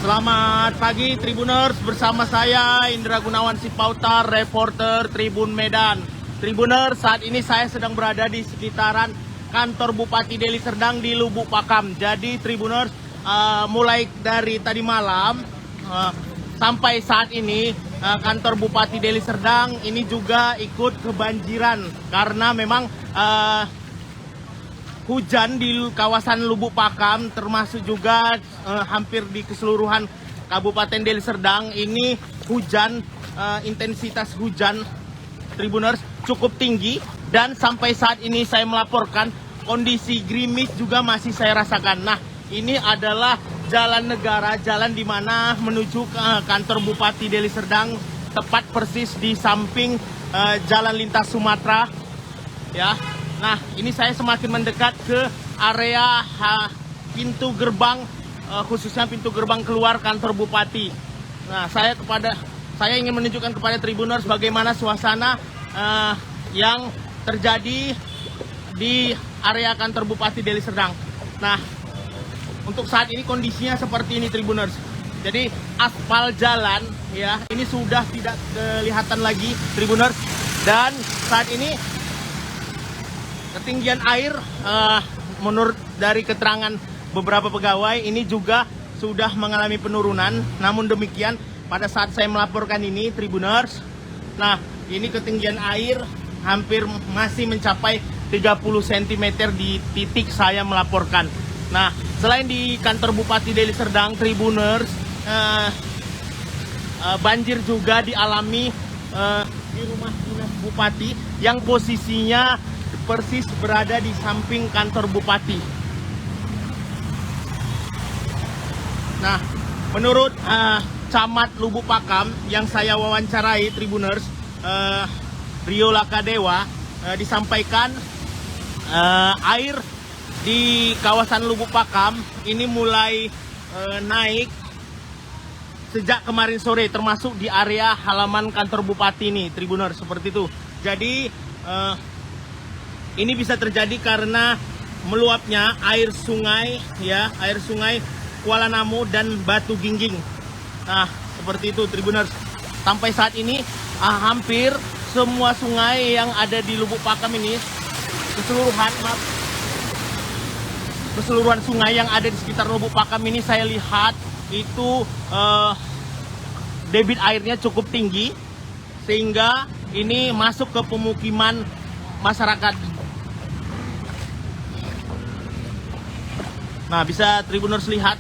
Selamat pagi Tribuners, bersama saya Indra Gunawan Sipautar, reporter Tribun Medan. Tribuners, saat ini saya sedang berada di sekitaran kantor Bupati Deli Serdang di Lubuk Pakam. Jadi Tribuners, mulai dari tadi malam sampai saat ini kantor Bupati Deli Serdang ini juga ikut kebanjiran karena memang hujan di kawasan Lubuk Pakam, termasuk juga hampir di keseluruhan Kabupaten Deli Serdang ini hujan, intensitas hujan Tribuners cukup tinggi, dan sampai saat ini saya melaporkan kondisi gerimis juga masih saya rasakan. Nah, ini adalah jalan negara, jalan di mana menuju ke kantor Bupati Deli Serdang, tepat persis di samping jalan lintas Sumatera, ya. Nah, ini saya semakin mendekat ke area pintu gerbang, khususnya pintu gerbang keluar kantor Bupati. Nah, saya ingin menunjukkan kepada Tribuners bagaimana suasana yang terjadi di area kantor Bupati Deli Serdang. Nah, untuk saat ini kondisinya seperti ini Tribuners. Jadi aspal jalan ya ini sudah tidak kelihatan lagi Tribuners, dan saat ini ketinggian air menurut dari keterangan beberapa pegawai ini juga sudah mengalami penurunan. Namun demikian pada saat saya melaporkan ini Tribuners, nah ini ketinggian air hampir masih mencapai 30 cm di titik saya melaporkan. Nah, selain di kantor Bupati Deli Serdang Tribuners, banjir juga dialami di rumah dinas Bupati yang posisinya persis berada di samping kantor Bupati. Nah, menurut Camat Lubuk Pakam yang saya wawancarai Tribuners, Rio Lakadewa, disampaikan air di kawasan Lubuk Pakam ini mulai naik sejak kemarin sore, termasuk di area halaman kantor Bupati ini Tribuners, seperti itu. Jadi ini bisa terjadi karena meluapnya air sungai Kuala Namu dan Batu Gingging. Nah, seperti itu Tribuners. Sampai saat ini hampir semua sungai yang ada di Lubuk Pakam ini, keseluruhan sungai yang ada di sekitar Lubuk Pakam ini saya lihat itu debit airnya cukup tinggi, sehingga ini masuk ke pemukiman masyarakat. Nah, bisa Tribuners lihat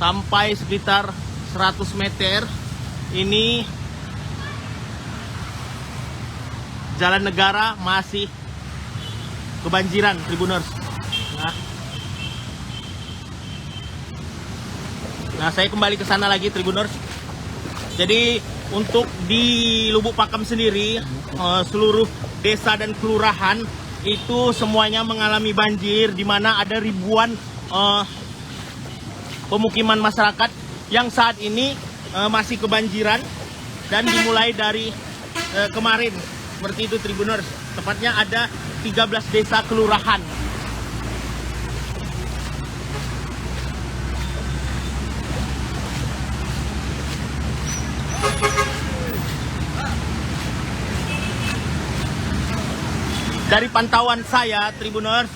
sampai sekitar 100 meter ini jalan negara masih kebanjiran Tribuners. Nah, saya kembali ke sana lagi Tribuners. Jadi untuk di Lubuk Pakam sendiri, seluruh desa dan kelurahan itu semuanya mengalami banjir, di mana ada ribuan pemukiman masyarakat yang saat ini masih kebanjiran, dan dimulai dari kemarin seperti itu Tribuners. Tepatnya ada 13 desa kelurahan. Dari pantauan saya Tribuners,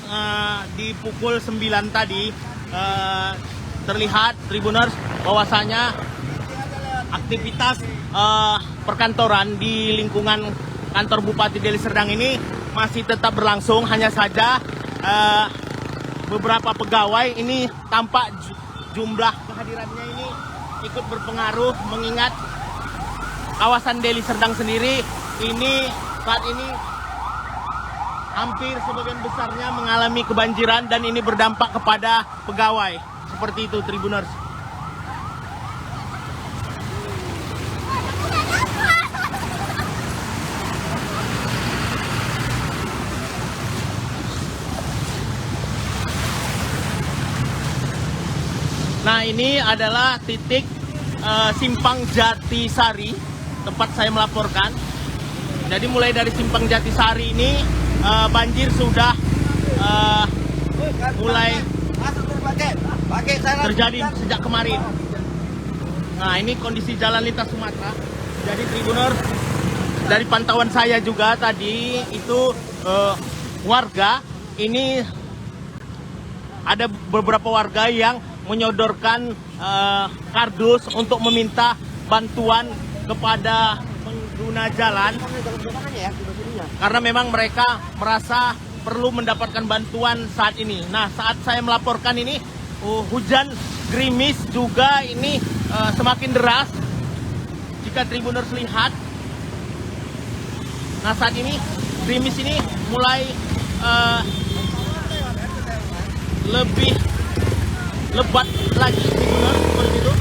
di pukul 9 tadi terlihat Tribuners bahwasanya aktivitas perkantoran di lingkungan kantor Bupati Deli Serdang ini masih tetap berlangsung. Hanya saja beberapa pegawai ini tampak jumlah kehadirannya ini ikut berpengaruh, mengingat kawasan Deli Serdang sendiri ini saat ini hampir sebagian besarnya mengalami kebanjiran, dan ini berdampak kepada pegawai. Seperti itu Tribuners. Nah, ini adalah titik Simpang Jatisari, tempat saya melaporkan. Jadi mulai dari Simpang Jatisari ini banjir sudah mulai terjadi sejak kemarin. Nah, ini kondisi jalan lintas Sumatera. Jadi Tribuners, dari pantauan saya juga tadi itu warga ini ada beberapa warga yang menyodorkan kardus untuk meminta bantuan kepada pengguna jalan karena memang mereka merasa perlu mendapatkan bantuan saat ini. Nah, saat saya melaporkan ini hujan gerimis juga ini semakin deras jika Tribuners lihat. Nah, saat ini gerimis ini mulai lebih lebat lagi, Tribuners, seperti itu.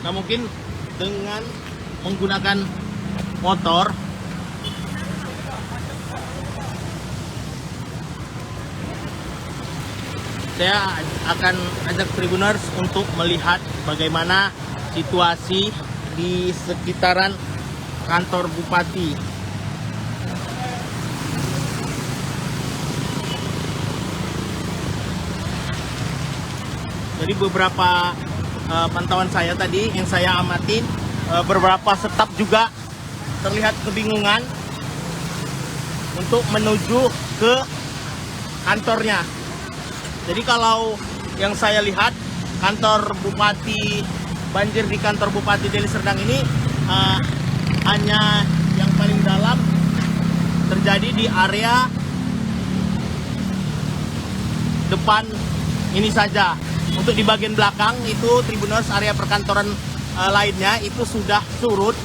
Nah, mungkin dengan menggunakan motor saya akan ajak Tribuners untuk melihat bagaimana situasi di sekitaran kantor Bupati. Jadi beberapa pantauan saya tadi yang saya amatin, beberapa staf juga terlihat kebingungan untuk menuju ke kantornya. Jadi kalau yang saya lihat, kantor Bupati, banjir di kantor Bupati Deli Serdang ini hanya yang paling dalam terjadi di area depan ini saja. Untuk di bagian belakang itu Tribuners, area perkantoran lainnya itu sudah surut.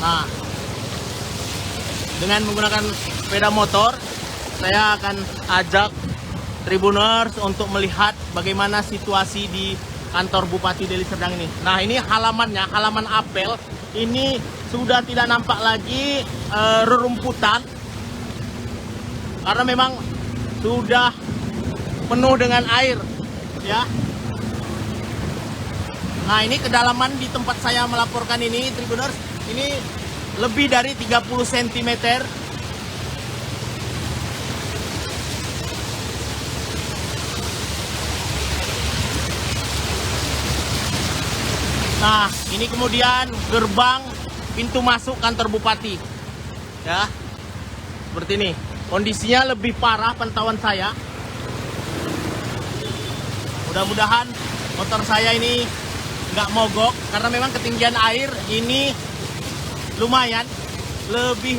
Nah, dengan menggunakan sepeda motor, saya akan ajak Tribuners untuk melihat bagaimana situasi di kantor Bupati Deli Serdang ini. Nah, ini halamannya, halaman apel ini sudah tidak nampak lagi rerumputan karena memang sudah penuh dengan air, ya. Nah, ini kedalaman di tempat saya melaporkan ini, Tribuners, ini lebih dari 30 cm. Nah, ini kemudian gerbang pintu masuk kantor Bupati, ya. Seperti ini. Kondisinya lebih parah pantauan saya. Mudah-mudahan motor saya ini nggak mogok karena memang ketinggian air ini lumayan, lebih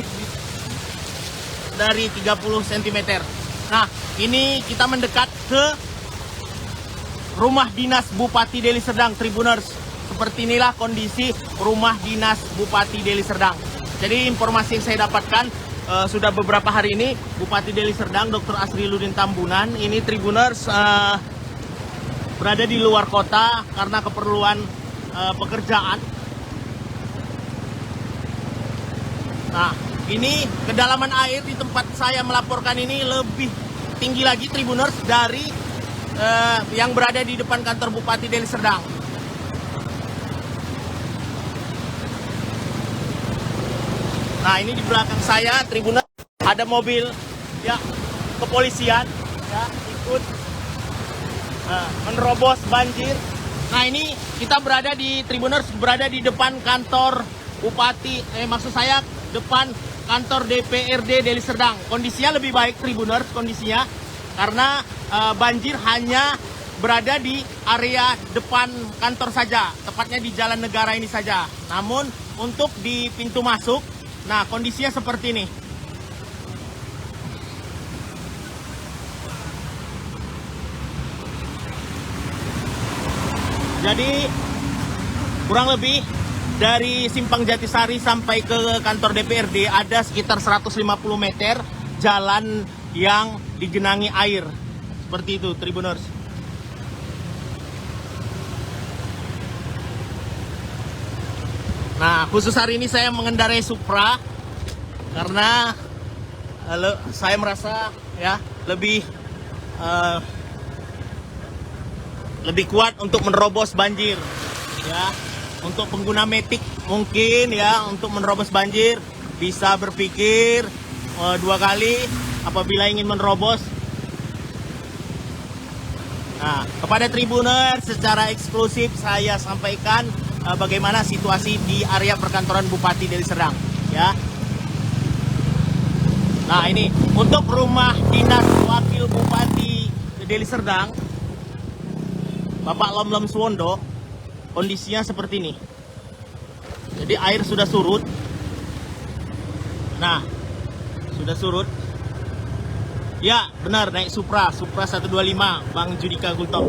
dari 30 cm. Nah, ini kita mendekat ke rumah dinas Bupati Deli Serdang, Tribuners. Seperti inilah kondisi rumah dinas Bupati Deli Serdang. Jadi informasi yang saya dapatkan sudah beberapa hari ini Bupati Deli Serdang Dr. Asriluddin Tambunan ini, Tribuners, berada di luar kota karena keperluan pekerjaan. Nah, ini kedalaman air di tempat saya melaporkan ini lebih tinggi lagi, Tribuners, dari yang berada di depan kantor Bupati Deli Serdang. Nah, ini di belakang saya, Tribuners, ada mobil ya kepolisian ya ikut menerobos banjir. Nah, ini kita berada di Tribuners, berada di depan kantor Bupati, maksud saya depan kantor DPRD Deli Serdang. Kondisinya lebih baik, Tribuners, kondisinya karena banjir hanya berada di area depan kantor saja, tepatnya di Jalan Negara ini saja. Namun untuk di pintu masuk, nah kondisinya seperti ini. Jadi kurang lebih dari Simpang Jatisari sampai ke kantor DPRD ada sekitar 150 meter jalan yang digenangi air. Seperti itu, Tribuners. Nah, khusus hari ini saya mengendarai Supra karena saya merasa ya lebih lebih kuat untuk menerobos banjir ya. Untuk pengguna metik mungkin ya, untuk menerobos banjir bisa berpikir 2 kali apabila ingin menerobos. Nah, kepada Tribuner secara eksklusif saya sampaikan bagaimana situasi di area perkantoran Bupati Deli Serdang ya. Nah, ini untuk rumah dinas Wakil Bupati Deli Serdang Bapak Lomlom Suwondo, kondisinya seperti ini. Jadi air sudah surut. Nah, sudah surut. Ya, benar, naik Supra 125 Bang Judika Gultom.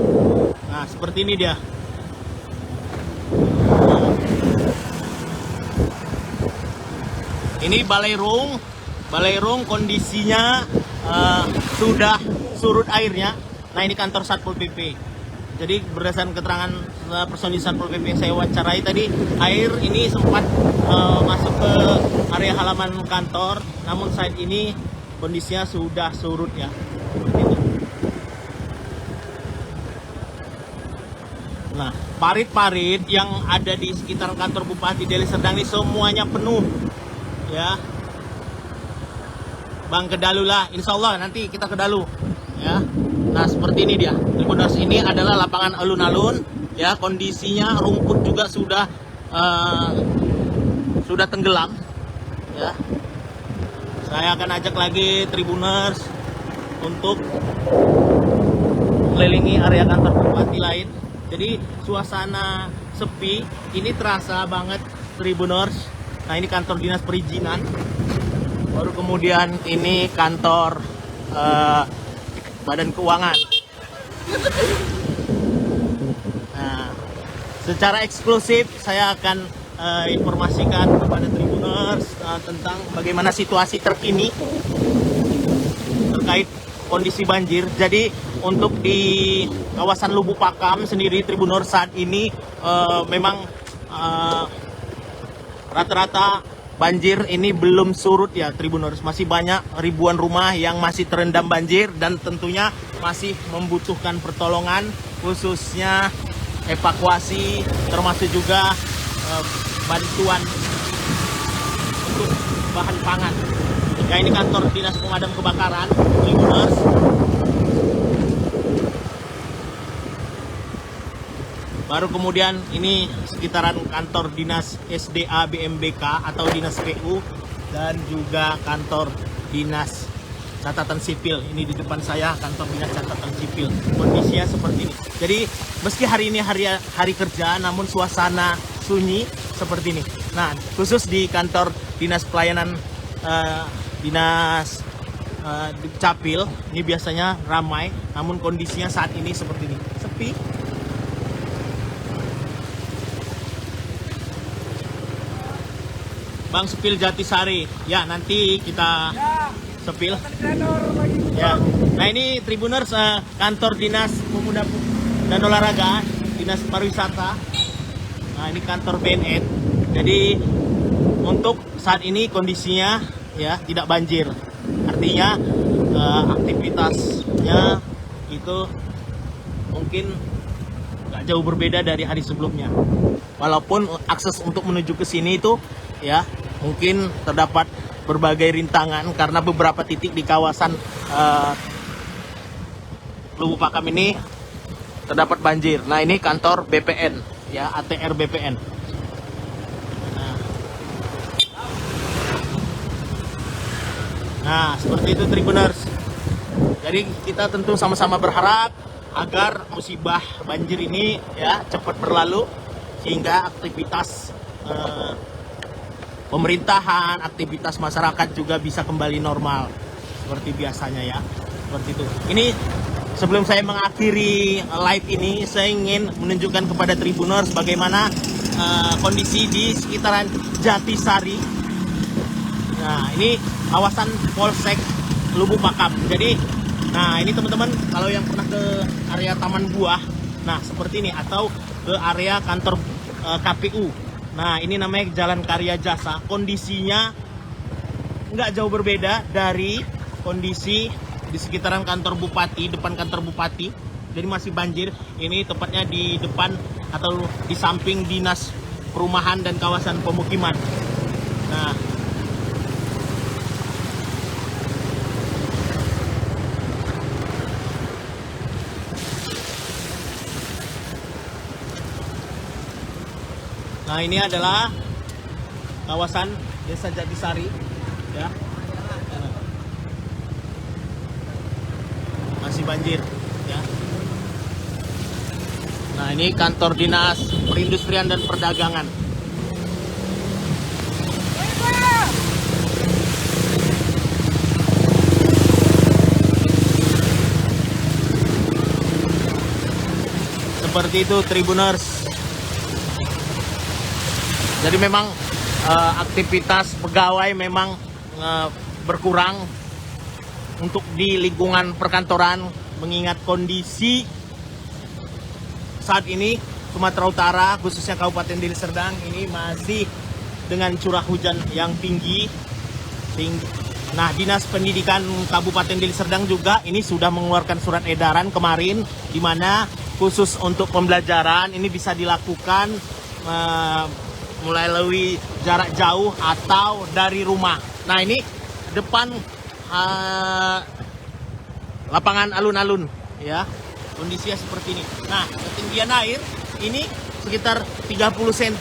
Nah, seperti ini dia. Ini Balairung kondisinya sudah surut airnya. Nah, ini kantor Satpol PP. Jadi berdasarkan keterangan personil Satpol PP yang saya wawancarai tadi, air ini sempat masuk ke area halaman kantor, namun saat ini kondisinya sudah surut ya. Itu. Nah, parit-parit yang ada di sekitar kantor Bupati Deli Serdang ini semuanya penuh ya. Bang Kedalu lah, insya Allah nanti kita ke Dalu ya. Nah, seperti ini dia. Tribuners, ini adalah lapangan alun-alun ya, kondisinya rumput juga sudah tenggelam ya. Saya akan ajak lagi Tribuners untuk mengelilingi area kantor bupati lain. Jadi suasana sepi ini terasa banget Tribuners. Nah, ini kantor dinas perizinan. Baru kemudian ini kantor Badan Keuangan. Nah, secara eksklusif saya akan informasikan kepada Tribuners tentang bagaimana situasi terkini terkait kondisi banjir. Jadi untuk di kawasan Lubuk Pakam sendiri Tribuners saat ini memang rata-rata banjir ini belum surut ya Tribuners. Masih banyak ribuan rumah yang masih terendam banjir dan tentunya masih membutuhkan pertolongan, khususnya evakuasi termasuk juga bantuan untuk bahan pangan. Ya, ini kantor dinas pemadam kebakaran Tribuners. Baru kemudian ini sekitaran kantor dinas SDA BMBK atau dinas PU dan juga kantor dinas catatan sipil. Ini di depan saya kantor dinas catatan sipil. Kondisinya seperti ini. Jadi meski hari ini hari kerja, namun suasana sunyi seperti ini. Nah, khusus di kantor dinas pelayanan dinas Capil ini biasanya ramai, namun kondisinya saat ini seperti ini, sepi. Bang Sepil Jatisari, ya nanti kita sepil. Ya, nah ini Tribuners kantor dinas pemuda dan olahraga, dinas pariwisata. Nah, ini kantor BNN. Jadi untuk saat ini kondisinya ya tidak banjir. Artinya aktivitasnya itu mungkin nggak jauh berbeda dari hari sebelumnya. Walaupun akses untuk menuju ke sini itu ya mungkin terdapat berbagai rintangan karena beberapa titik di kawasan Lubuk Pakam ini terdapat banjir. Nah, ini kantor BPN ya, ATR BPN. Nah, seperti itu Tribuners. Jadi kita tentu sama-sama berharap agar musibah banjir ini ya cepat berlalu sehingga aktivitas pemerintahan, aktivitas masyarakat juga bisa kembali normal seperti biasanya ya. Seperti itu. Ini sebelum saya mengakhiri live ini, saya ingin menunjukkan kepada Tribuners bagaimana kondisi di sekitaran Jatisari. Nah, ini kawasan Polsek Lubuk Pakam. Jadi, nah ini teman-teman kalau yang pernah ke area Taman Buah, nah seperti ini, atau ke area kantor KPU. Nah, ini namanya Jalan Karya Jasa. Kondisinya nggak jauh berbeda dari kondisi di sekitaran kantor bupati, depan kantor bupati jadi masih banjir. Ini tepatnya di depan atau di samping Dinas Perumahan dan Kawasan Pemukiman. Nah, ini adalah kawasan Desa Jatisari, ya. Masih banjir, ya. Nah, ini kantor Dinas Perindustrian dan Perdagangan. Seperti itu, Tribuners. Jadi memang aktivitas pegawai memang berkurang untuk di lingkungan perkantoran, mengingat kondisi saat ini Sumatera Utara, khususnya Kabupaten Deli Serdang ini masih dengan curah hujan yang tinggi. Nah, Dinas Pendidikan Kabupaten Deli Serdang juga ini sudah mengeluarkan surat edaran kemarin, di mana khusus untuk pembelajaran ini bisa dilakukan melalui jarak jauh atau dari rumah. Nah, ini depan lapangan alun-alun, ya, kondisinya seperti ini. Nah, ketinggian air ini sekitar 30 cm,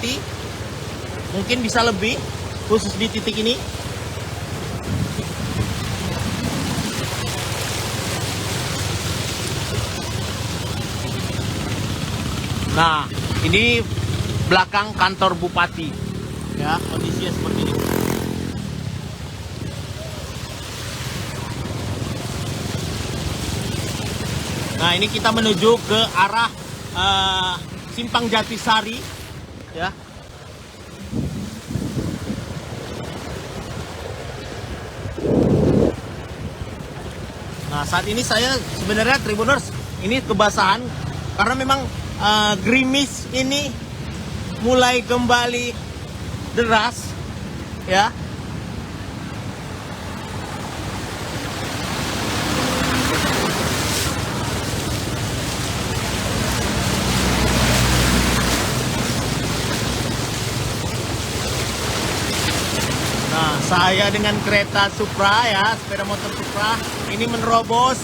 mungkin bisa lebih, khusus di titik ini. Nah, ini belakang kantor bupati, ya, kondisinya seperti ini. Nah, ini kita menuju ke arah Simpang Jatisari, ya. Nah, saat ini saya sebenarnya Tribuners ini kebasahan karena memang gerimis ini mulai kembali deras, ya. Nah, saya dengan kereta Supra, ya, sepeda motor Supra ini menerobos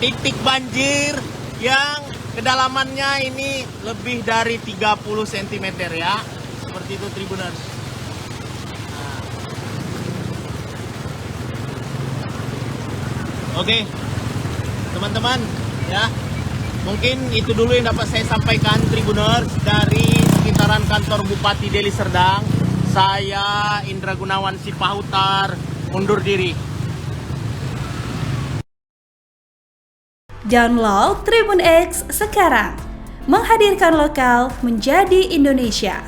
titik banjir yang kedalamannya ini lebih dari 30 cm, ya. Seperti itu, Tribuners. Nah. Oke, teman-teman, ya. Mungkin itu dulu yang dapat saya sampaikan, Tribuners, dari sekitaran kantor Bupati Deli Serdang. Saya Indra Gunawan Sipahutar undur diri. Download Tribun X sekarang, menghadirkan lokal menjadi Indonesia.